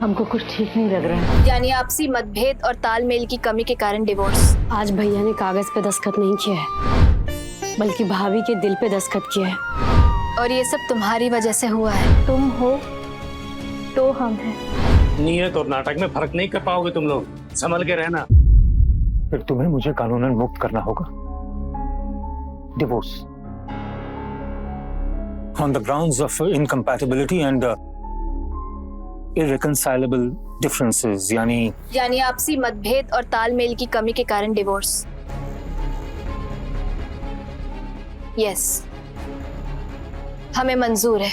हमको कुछ ठीक नहीं लग रहा है। यानी आपसी मतभेद और तालमेल की कमी के कारण डिवोर्स। आज भैया ने कागज पे दस्तखत नहीं किया है, बल्कि भाभी के दिल पे दस्तखत किया है। और ये सब तुम्हारी वजह से हुआ है। तुम हो तो हम हैं। नियत और नाटक में फर्क नहीं कर पाओगे तुम लोग, संभल के रहना। फिर तुम्हें मुझे कानूनन मुक्त करना होगा। Divorce on the grounds of incompatibility and irreconcilable differences, यानी आपसी मतभेद और तालमेल की कमी के कारण डिवोर्स। यस, हमें मंजूर है।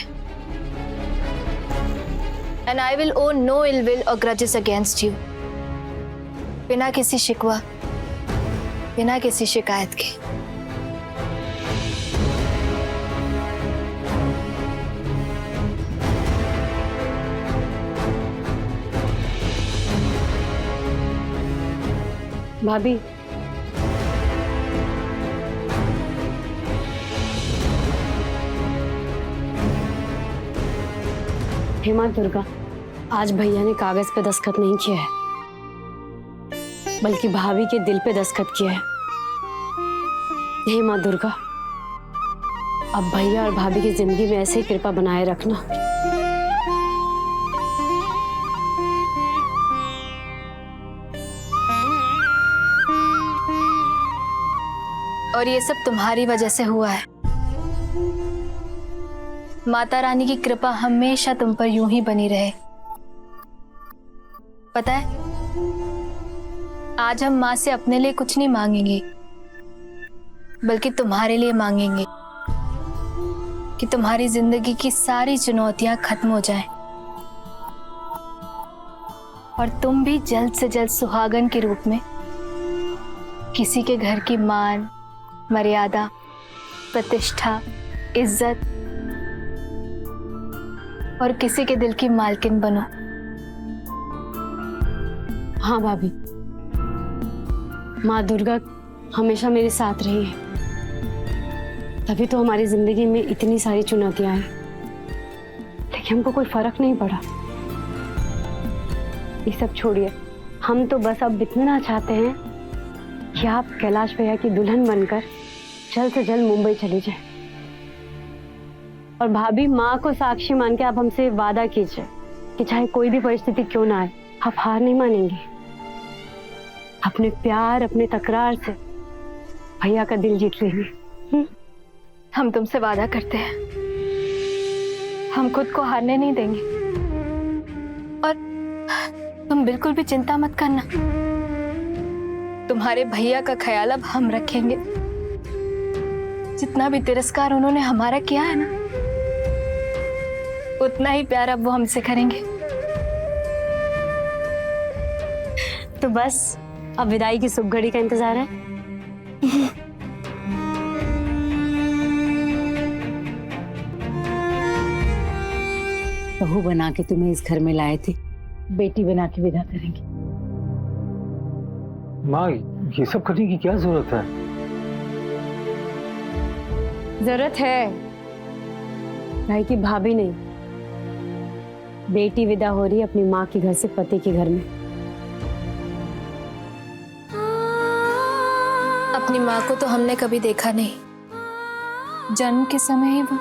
And I will own no ill will or grudges against you, बिना किसी शिकवा, बिना किसी शिकायत के। भाभी, हे माँ दुर्गा, आज भैया ने कागज पे दस्तखत नहीं किया है, बल्कि भाभी के दिल पे दस्तखत किया है। हे माँ दुर्गा, अब भैया और भाभी की जिंदगी में ऐसे ही कृपा बनाए रखना। और ये सब तुम्हारी वजह से हुआ है। माता रानी की कृपा हमेशा तुम पर यूं ही बनी रहे। पता है, आज हम माँ से अपने लिए कुछ नहीं मांगेंगे, बल्कि तुम्हारे लिए मांगेंगे कि तुम्हारी जिंदगी की सारी चुनौतियां खत्म हो जाएं और तुम भी जल्द से जल्द सुहागन के रूप में किसी के घर की मान, मर्यादा, प्रतिष्ठा, इज्जत और किसी के दिल की मालकिन बनो। हाँ भाभी, माँ दुर्गा हमेशा मेरे साथ रही है, तभी तो हमारी जिंदगी में इतनी सारी चुनौतियां हैं, लेकिन हमको कोई फर्क नहीं पड़ा। ये सब छोड़िए, हम तो बस अब इतना चाहते हैं कि आप कैलाश भैया की दुल्हन बनकर जल्द से जल्द मुंबई चली जाए। और भाभी, माँ को साक्षी मान के आप हमसे वादा कीजिए कि चाहे कोई भी परिस्थिति क्यों ना आए, आप हार नहीं मानेंगे। अपने प्यार, अपने तकरार से भैया का दिल जीत लेंगे। हम तुमसे वादा करते हैं, हम खुद को हारने नहीं देंगे। और तुम बिल्कुल भी चिंता मत करना, तुम्हारे भैया का ख्याल अब हम रखेंगे। जितना भी तिरस्कार उन्होंने हमारा किया है ना, उतना ही प्यार अब वो हमसे करेंगे। तो बस अब विदाई की शुभ घड़ी का इंतजार है। बहू बना के तुम्हें इस घर में लाए थे, बेटी बना के विदा करेंगे। माँ, ये सब करने की क्या जरूरत है? जरूरत है भाई की भाभी नहीं, बेटी विदा हो रही है अपनी माँ के घर से पति के घर में। अपनी माँ को तो हमने कभी देखा नहीं, जन्म के समय ही वो,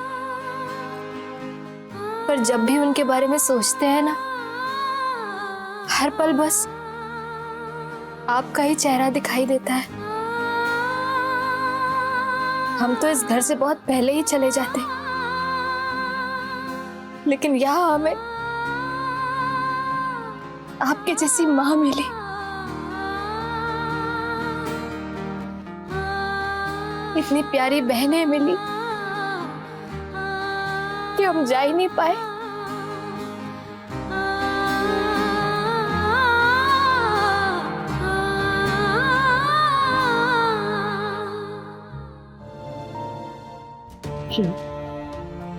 पर जब भी उनके बारे में सोचते हैं ना, हर पल बस आपका ही चेहरा दिखाई देता है। हम तो इस घर से बहुत पहले ही चले जाते, लेकिन यहाँ हमें आपके जैसी माँ मिली। इतनी प्यारी बहनें मिली कि हम जा ही नहीं पाए।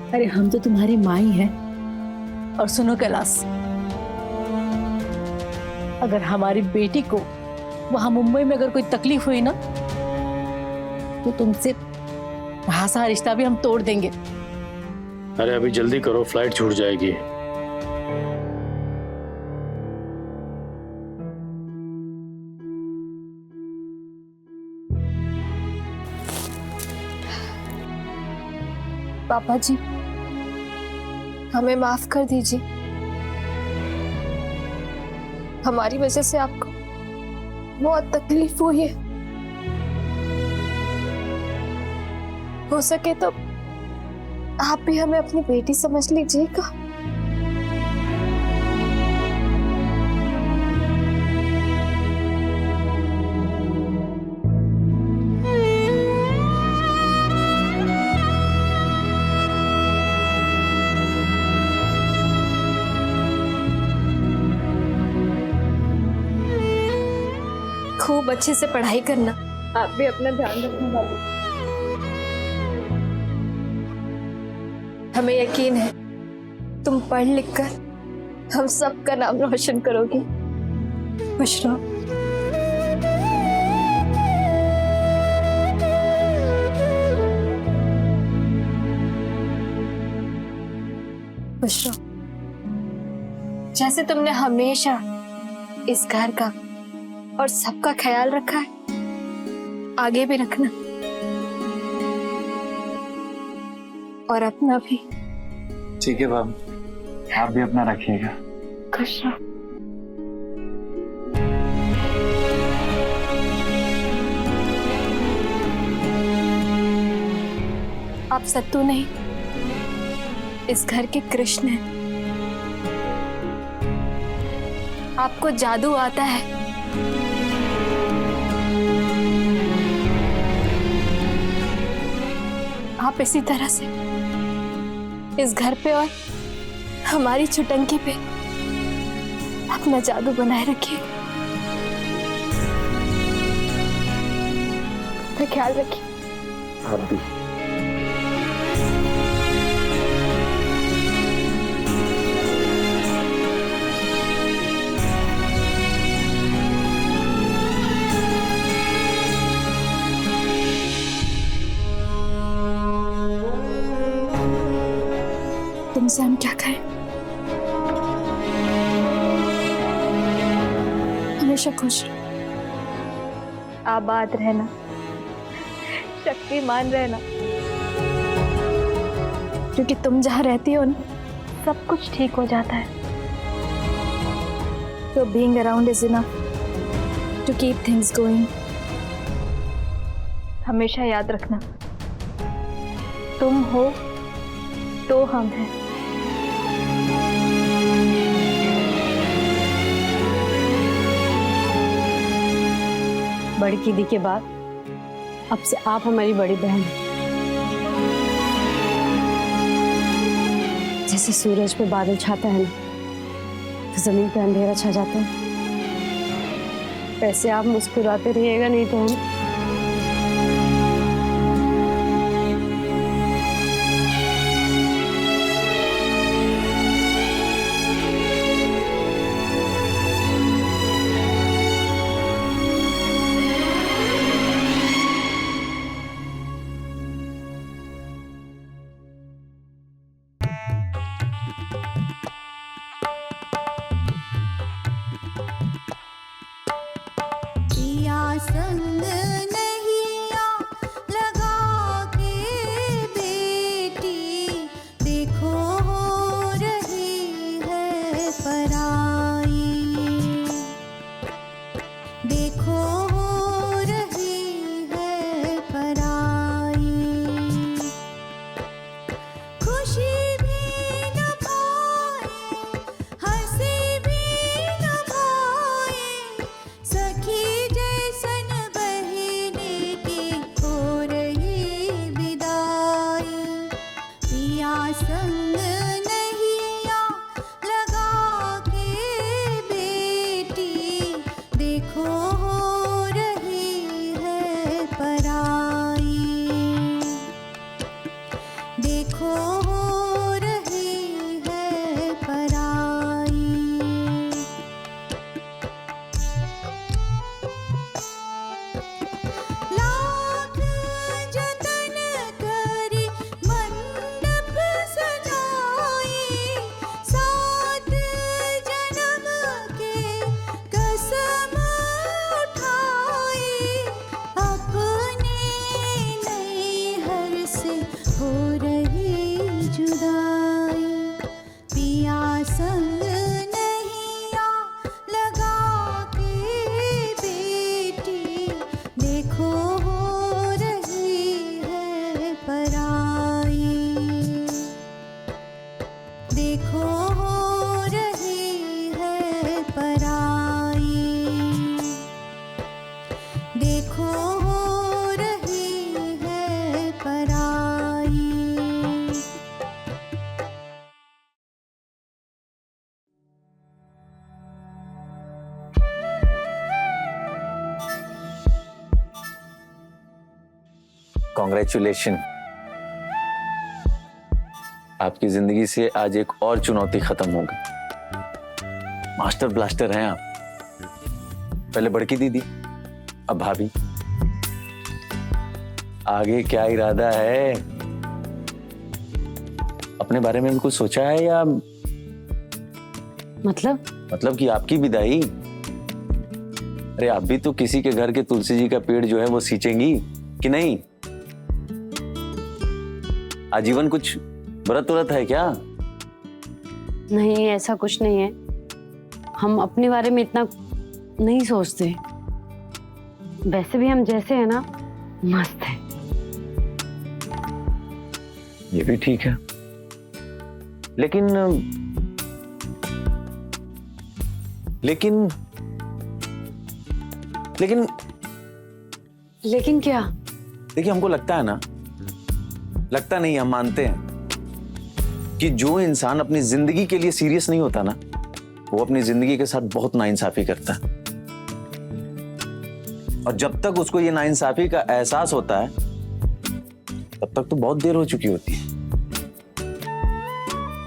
अरे हम तो तुम्हारी माँ ही हैं। और सुनो कैलाश, अगर हमारी बेटी को वहां मुंबई में अगर कोई तकलीफ हुई ना, तो तुमसे भाषा रिश्ता भी हम तोड़ देंगे। अरे अभी जल्दी करो, फ्लाइट छूट जाएगी। पापा जी, हमें माफ कर दीजिए। हमारी वजह से आपको बहुत तकलीफ हुई है। हो सके तो आप भी हमें अपनी बेटी समझ लीजिएगा। खूब अच्छे से पढ़ाई करना। आप भी अपना ध्यान रखना बाबू। हमें यकीन है तुम पढ़ लिख कर हम सबका नाम रोशन करोगी। खुश रहो। खुश रहो। जैसे तुमने हमेशा इस घर का और सबका ख्याल रखा है, आगे भी रखना और अपना भी। ठीक है भाभी, आप भी अपना रखिएगा। खुश रहो। आप सत्तू नहीं, इस घर के कृष्ण हैं। आपको जादू आता है। आप इसी तरह से इस घर पे और हमारी छुटंकी पे अपना जादू बनाए रखिए। अपना ख्याल रखिए। आप भी। तुमसे हम क्या कहें? हमेशा खुश रहो, आबाद रहना, शक्तिमान रहना, क्योंकि तुम जहां रहती हो ना, सब कुछ ठीक हो जाता है। So being around is enough to keep things going. हमेशा याद रखना, तुम हो तो हम हैं। बड़ी दीदी के बाद अब से आप हमारी बड़ी बहन हैं। जैसे सूरज पे बादल छाता है ना, तो जमीन पे अंधेरा छा जाता है, वैसे आप मुस्कुराते रहिएगा, नहीं तो हम संग नहीं लगा के बेटी, देखो हो रही है पराई, देखो हो रही है पराई। खुशी भी न पाए, हंसी भी न पाए, सखी जैसन बहे कॉन्ग्रेचुलेशन। आपकी जिंदगी से आज एक और चुनौती खत्म हो गई। मास्टर ब्लास्टर हैं आप। पहले बड़की दीदी, अब भाभी। आगे क्या इरादा है? अपने बारे में भी कुछ सोचा है या मतलब कि आपकी विदाई? अरे आप भी तो किसी के घर के तुलसी जी का पेड़ जो है वो सींचेंगी कि नहीं? आजीवन कुछ व्रत व्रत है क्या? नहीं, ऐसा कुछ नहीं है। हम अपने बारे में इतना नहीं सोचते। वैसे भी हम जैसे हैं ना, मस्त है। ये भी ठीक है, लेकिन लेकिन लेकिन लेकिन क्या? देखिए, हमको लगता है ना, लगता नहीं, हम मानते हैं कि जो इंसान अपनी जिंदगी के लिए सीरियस नहीं होता ना, वो अपनी जिंदगी के साथ बहुत नाइंसाफी करता है। और जब तक उसको ये नाइंसाफी का एहसास होता है, तब तक तो बहुत देर हो चुकी होती है।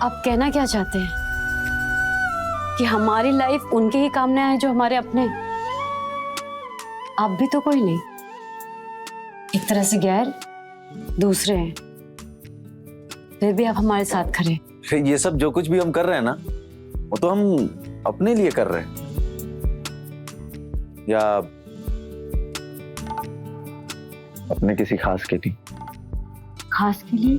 आप कहना क्या चाहते हैं? कि हमारी लाइफ उनके ही काम में आए जो हमारे अपने? आप भी तो कोई नहीं, एक तरह से गैर, दूसरे हैं, फिर भी आप हमारे साथ खड़े। ये सब जो कुछ भी हम कर रहे हैं ना, वो तो हम अपने लिए कर रहे हैं, या अपने किसी खास के लिए। खास के लिए?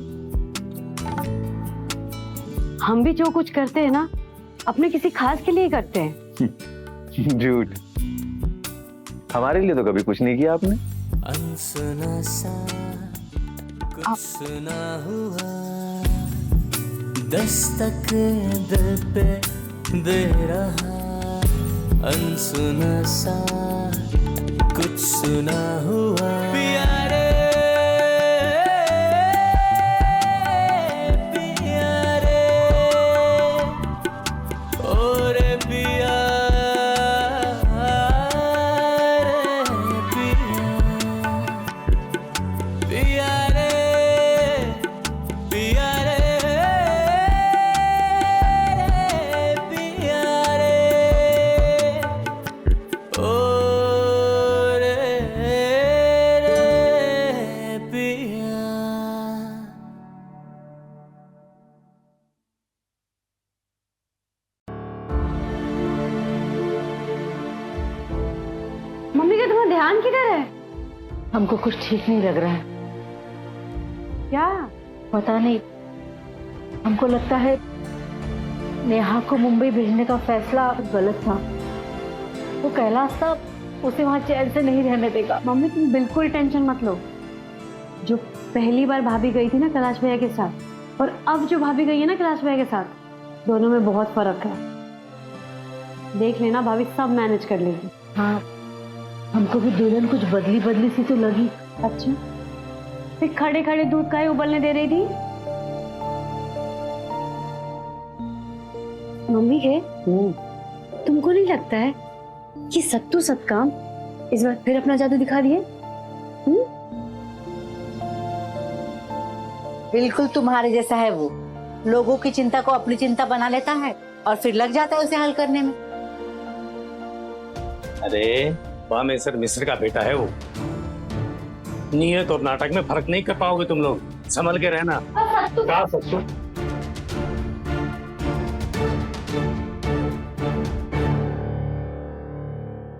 हम भी जो कुछ करते हैं ना, अपने किसी खास के लिए करते हैं। झूठ। हमारे लिए तो कभी कुछ नहीं किया आपने। अनसुना सा कुछ सुना हुआ, दस्तक दिल पे दे रहा। अनसुना सा कुछ सुना हुआ, प्यारे प्यारे और पिया मम्मी का तुम्हारा ध्यान किधर है? हमको कुछ ठीक नहीं लग रहा है। क्या? पता नहीं, हमको लगता है नेहा को मुंबई भेजने का फैसला गलत था। वो कैलाश साहब उसे वहां चैन से नहीं रहने देगा। मम्मी तुम बिल्कुल टेंशन मत लो। जो पहली बार भाभी गई थी ना कैलाश भैया के साथ, और अब जो भाभी गई है ना कैलाश भैया के साथ, दोनों में बहुत फर्क है। देख लेना, भाभी सब मैनेज कर लेगी। हाँ, हमको भी दुल्हन कुछ बदली बदली सी तो लगी। अच्छा, फिर खड़े खड़े दूध काहे उबलने दे रही थी? मम्मी के तुमको नहीं लगता है कि सत्तू सत्काम इस बार फिर अपना जादू दिखा दिए? बिल्कुल तुम्हारे जैसा है वो। लोगों की चिंता को अपनी चिंता बना लेता है और फिर लग जाता है उसे हल करने में। अरे बामेश्वर मिश्र का बेटा है वो। नियत और नाटक में फर्क नहीं कर पाओगे तुम लोग। संभल के रहना। क्या सत्तू?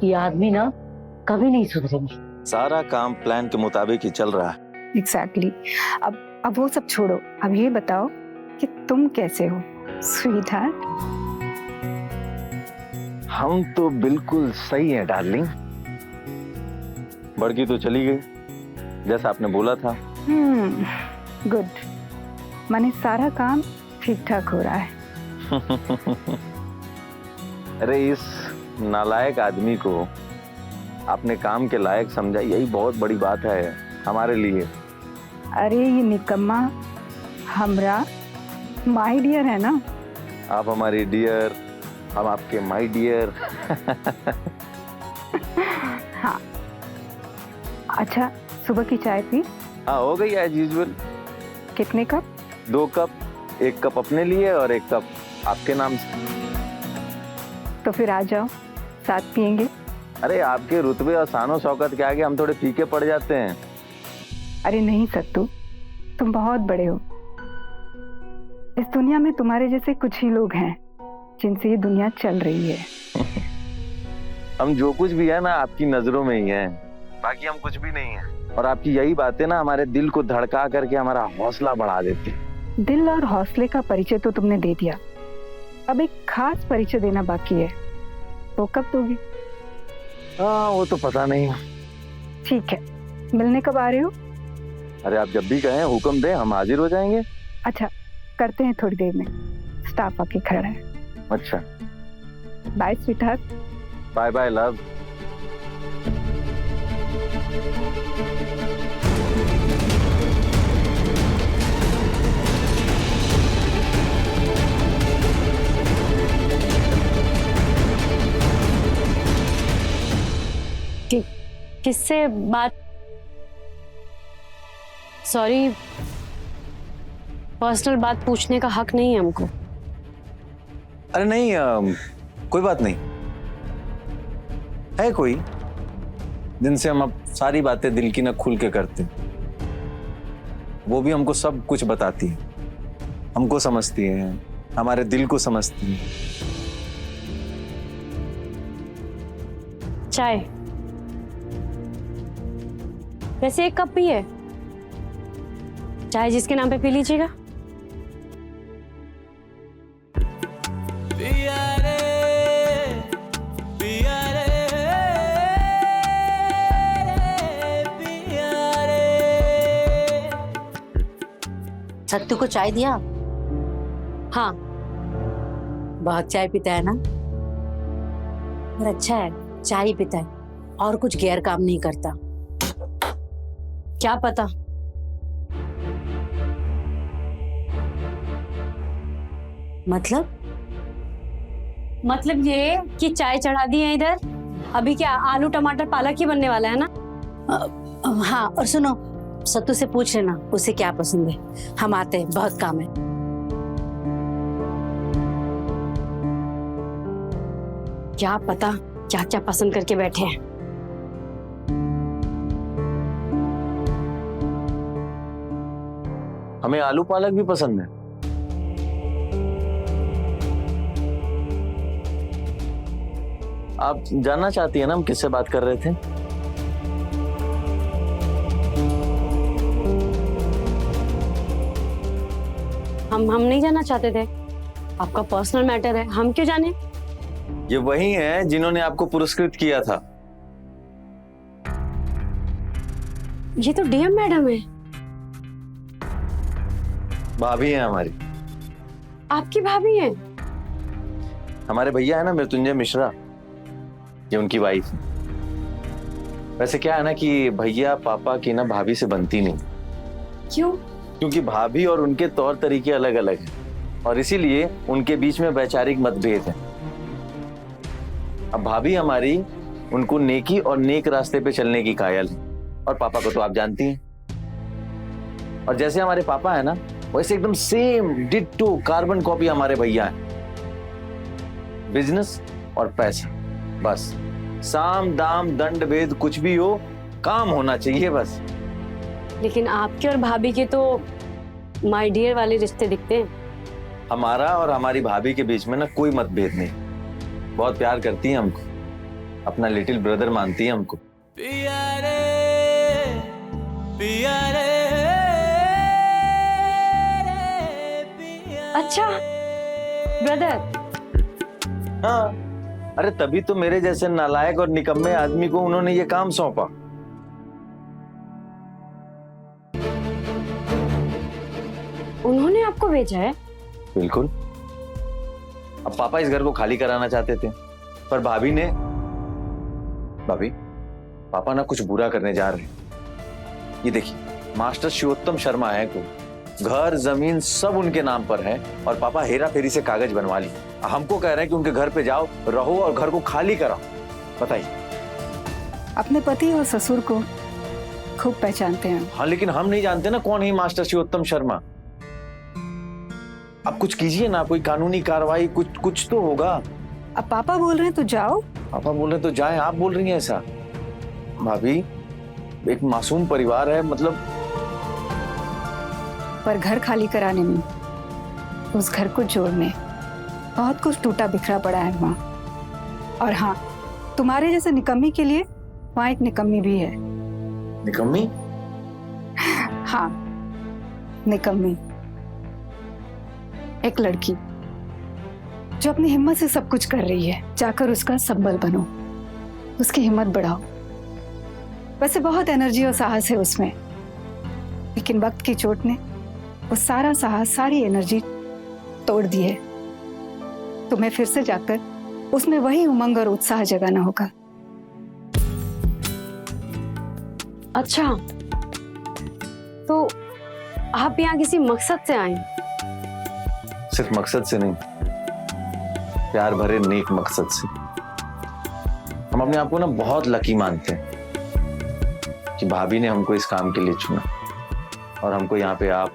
ये आदमी ना कभी नहीं सुधरेंगे। सारा काम प्लान के मुताबिक ही चल रहा है। एग्जैक्टली। अब वो सब छोड़ो, अब ये बताओ कि तुम कैसे हो स्वीट हार्ट? हम तो बिल्कुल सही हैं डार्लिंग। बड़की तो चली गई जैसा आपने बोला था। गुड। माने सारा काम ठीक ठाक हो रहा है। अरे इस नालायक आदमी को आपने काम के लायक समझा, यही बहुत बड़ी बात है हमारे लिए। अरे ये निकम्मा हमरा माय डियर है ना। आप हमारी डियर, हम आपके माय डियर। हाँ, अच्छा सुबह की चाय पी? हाँ हो गई एज यूजुअल। कितने कप? 2 कप, 1 कप अपने लिए और 1 कप आपके नाम से। तो फिर आ जाओ, साथ पियेंगे। अरे आपके रुतबे और शानो शौकत के आगे हम थोड़े फीके पड़ जाते हैं। अरे नहीं सत्तू, तुम बहुत बड़े हो। इस दुनिया में तुम्हारे जैसे कुछ ही लोग हैं जिनसे ये दुनिया चल रही है। हम जो कुछ भी है ना आपकी नजरों में ही है, बाकी हम कुछ भी नहीं है। और आपकी यही बातें ना हमारे दिल को धड़का करके हमारा हौसला बढ़ा देती है। दिल और हौसले का परिचय तो तुमने दे दिया, अब एक खास परिचय देना बाकी है, वो कब दोगे? हाँ वो तो पता नहीं। ठीक है, मिलने कब आ रहे हो? अरे आप जब भी कहें हुक्म दें, हम हाजिर हो जाएंगे। अच्छा, करते हैं थोड़ी देर में, स्टाफ आके खड़ा है। अच्छा, bye sweetheart. Bye bye love. किससे बात? सॉरी, पर्सनल बात पूछने का हक नहीं है हमको। अरे नहीं कोई बात नहीं है, कोई जिनसे हम अब सारी बातें दिल की ना खुल के करते, वो भी हमको सब कुछ बताती है, हमको समझती है, हमारे दिल को समझती है। चाय वैसे 1 कप ही है, चाय जिसके नाम पे पी लीजिएगा। पिया रे पिया रे पिया रे। सत्तू को चाय दिया? हाँ, बहुत चाय पीता है ना? और अच्छा है, चाय ही पीता है और कुछ गैर काम नहीं करता। क्या पता। मतलब ये कि चाय चढ़ा दी है इधर, अभी क्या आलू टमाटर पालक ही बनने वाला है ना? हाँ, और सुनो, सत्तू से पूछ लेना उसे क्या पसंद है, हम आते हैं, बहुत काम है। क्या पता क्या क्या पसंद करके बैठे हैं। हमें आलू पालक भी पसंद है। आप जानना चाहती है ना हम किससे बात कर रहे थे? हम नहीं जानना चाहते थे, आपका पर्सनल मैटर है, हम क्यों जाने? ये वही है जिन्होंने आपको पुरस्कृत किया था। ये तो डीएम मैडम है। भाभी है हमारी। आपकी भाभी है? हमारे भैया है ना मृत्युंजय मिश्रा, ये उनकी वाइफ है। वैसे क्या है ना कि भैया पापा की ना भाभी से बनती नहीं। क्यों? क्योंकि भाभी और उनके तौर तरीके अलग अलग हैं और इसीलिए उनके बीच में वैचारिक मतभेद है। अब भाभी हमारी उनको नेकी और नेक रास्ते पे चलने की कायल है और पापा को तो आप जानती हैं। और जैसे हमारे पापा है ना, वैसे एकदम सेम डिट्टो कार्बन कॉपी हमारे भैया हैं। बिजनेस और पैसा, बस साम दाम दंड भेद कुछ भी हो, काम होना चाहिए बस। लेकिन आपके और भाभी के तो माय डियर वाले रिश्ते दिखते हैं। हमारा और हमारी भाभी के बीच में ना कोई मतभेद नहीं, बहुत प्यार करती है हमको, अपना लिटिल ब्रदर मानती है हमको। पिया रे पिया रे पिया। अच्छा, ब्रदर। हाँ, अरे तभी तो मेरे जैसे नालायक और निकम्मे आदमी को उन्होंने ये काम सौंपा। उन्होंने आपको भेजा है? बिल्कुल। अब पापा इस घर को खाली कराना चाहते थे, पर भाभी ने, भाभी पापा ना कुछ बुरा करने जा रहे हैं। ये देखिए, मास्टर शिवोत्तम शर्मा है को घर जमीन सब उनके नाम पर है और पापा हेरा फेरी से कागज बनवा ली। हमको कह रहे हैं कि उनके घर पे जाओ, रहो और घर को खाली कराओ। बताइए। अपने पति और ससुर को खूब पहचानते हैं। हाँ, लेकिन हम नहीं जानते ना कौन है मास्टर शिवोत्तम शर्मा। अब कुछ कीजिए ना, कोई कानूनी कार्रवाई, कुछ तो होगा। अब पापा बोल रहे हैं तो जाओ। पापा बोल रहे हैं तो जाए, आप बोल रही हैं ऐसा? भाभी, एक मासूम परिवार है, मतलब पर घर खाली कराने में, उस घर को जोड़ने बहुत कुछ टूटा बिखरा पड़ा है वहाँ। और हाँ, तुम्हारे जैसे निकम्मी के लिए वहाँ एक निकम्मी भी है। निकम्मी? हाँ, निकम्मी, एक लड़की जो अपनी हिम्मत से सब कुछ कर रही है। जाकर उसका संबल बनो, उसकी हिम्मत बढ़ाओ। वैसे बहुत एनर्जी और साहस है उसमें, लेकिन वक्त की चोट ने वो सारा साहस, सारी एनर्जी तोड़ दी है। तुम्हें फिर से जाकर उसमें वही उमंग और उत्साह जगाना होगा। अच्छा, तो आप यहाँ किसी मकसद से आए? सिर्फ मकसद से नहीं, प्यार भरे नेक मकसद से। हम अपने आप को ना बहुत लकी मानते हैं कि भाभी ने हमको इस काम के लिए चुना और हमको यहाँ पे आप